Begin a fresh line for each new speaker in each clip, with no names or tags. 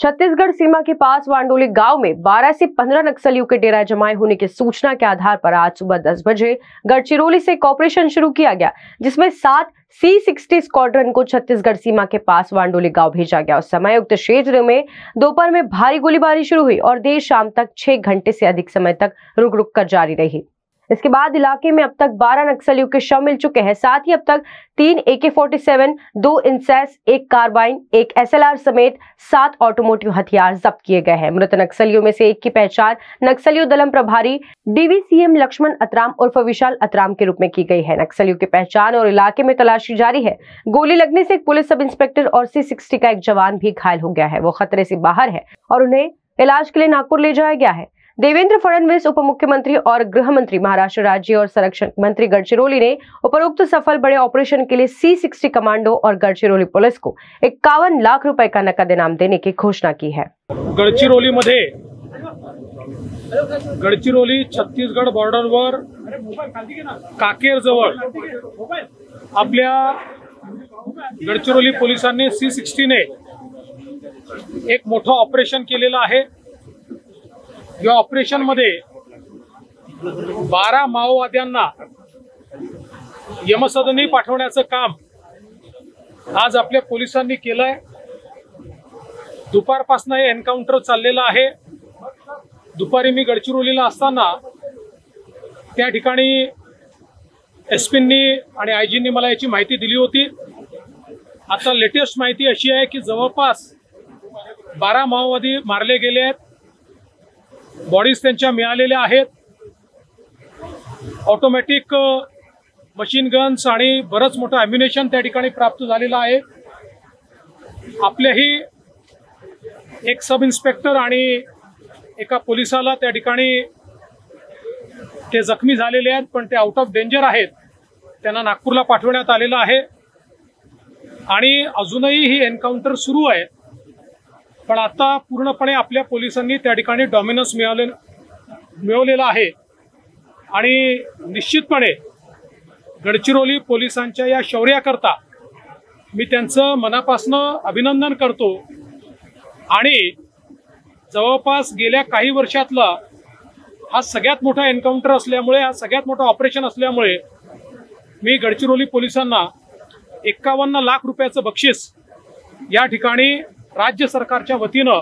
छत्तीसगढ़ सीमा के पास वांडोली गांव में 12 से 15 नक्सलियों के डेरा जमाए होने की सूचना के आधार पर आज सुबह 10 बजे गढ़चिरौली से एक ऑपरेशन शुरू किया गया, जिसमें 7 C-60 स्क्वाड्रन को छत्तीसगढ़ सीमा के पास वांडोली गांव भेजा गया। उस समय उक्त क्षेत्र में दोपहर में भारी गोलीबारी शुरू हुई और देर शाम तक 6 घंटे से अधिक समय तक रुक रुक कर जारी रही। इसके बाद इलाके में अब तक 12 नक्सलियों के शव मिल चुके हैं। साथ ही अब तक 3 AK-47, 2 इंसेस, 1 कार्बाइन, 1 SLR समेत 7 ऑटोमोटिव हथियार जब्त किए गए हैं। मृत नक्सलियों में से एक की पहचान नक्सलियों दलम प्रभारी DVCM लक्ष्मण अतराम उर्फ विशाल अतराम के रूप में की गई है। नक्सलियों की पहचान और इलाके में तलाशी जारी है। गोली लगने से एक पुलिस सब इंस्पेक्टर और C-60 का एक जवान भी घायल हो गया है। वो खतरे से बाहर है और उन्हें इलाज के लिए नागपुर ले जाया गया है। देवेंद्र फडणवीस, उप मुख्यमंत्री और गृह मंत्री, महाराष्ट्र राज्य और संरक्षण मंत्री गढ़चिरौली ने उपरोक्त सफल बड़े ऑपरेशन के लिए C-60 कमांडो और गढ़चिरौली पुलिस को 51 लाख रुपए का नकद इनाम देने की घोषणा की है।
गडचिरोली छत्तीसगढ़ बॉर्डरवर काकेर जवळ आपल्या गडचिरोली पोलिसांनी C-60 ने एक मोठं ऑपरेशन केलेलं आहे। या ऑपरेशन मध्ये 12 माओवाद्यांना यमसदनी पाठवण्याचं काम आज आपल्या पोलिसांनी केलंय। दुपारपासून हे एन्काउंटर चाललेलं आहे। दुपारी मी गडचिरोलीला असताना त्या ठिकाणी एसपींनी आणि आयजींनी मला याची माहिती दिली होती। आता लेटेस्ट माहिती अशी आहे की जवळपास 12 माओवादी मारले गेले आहेत। बॉडीज त्यांच्या मिळालेल्या आहेत। ऑटोमॅटिक मशीन गन्स आणि बरंच मोठं ॲम्युनेशन त्या ठिकाणी प्राप्त झालेलं आहे। आपल्याही एक सब इन्स्पेक्टर आणि एका पोलिसाला त्या ठिकाणी ते जखमी झालेले आहेत, पण ते आउट ऑफ डेंजर आहेत। त्यांना नागपूरला पाठवण्यात आलेलं आहे आणि अजूनही ही एन्काउंटर सुरू आहे। पण आता पूर्णपणे आपल्या पोलिसांनी त्या ठिकाणी डॉमिनन्स मिळवलेला आहे आणि निश्चितपणे गडचिरोली पोलिसांच्या या शौर्याकरता मी त्यांचं मनापासून अभिनंदन करतो। आणि जवळपास गेल्या काही वर्षातला हा सगळ्यात मोठा एन्काउंटर असल्यामुळे, हा सगळ्यात मोठा ऑपरेशन असल्यामुळे मी गडचिरोली पोलिसांना 51 लाख रुपयाचं बक्षीस या ठिकाणी राज्य सरकारच्या वतीनं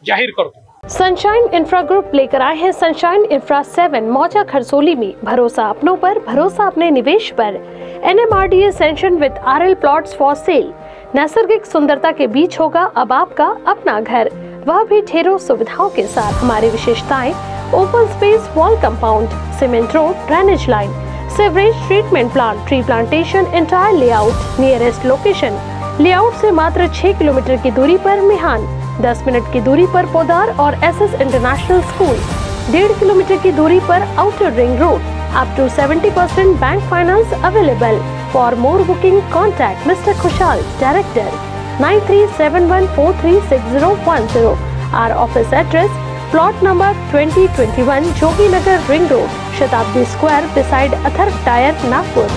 जाहीर करतो।
सनशाइन इंफ्रा ग्रुप लेकर आए हैं सनशाइन इंफ्रा 7 मौजा खरसोली में। भरोसा अपनों पर, भरोसा अपने निवेश पर। NMRDA sanction with RL plots for sale. नैसर्गिक सुंदरता के बीच होगा अब आपका अपना घर, वह भी ढेरों सुविधाओं के साथ। हमारी विशेषताएं: open space, wall compound, cement road, drainage line, sewerage treatment plant, tree plantation, entire layout, nearest location. Layout से मात्र 6 किलोमीटर की दूरी पर मिहान, 10 मिनट की दूरी पर पोदार और SS इंटरनेशनल स्कूल, 1.5 किलोमीटर की दूरी पर outer ring road. Up to 70% bank finance available. For more booking contact mister Khushal, director, 9371436010। Our office address: plot number 2021, Jogi Nagar ring road, Shatabdi square, beside Atharva tyre, Nagpur.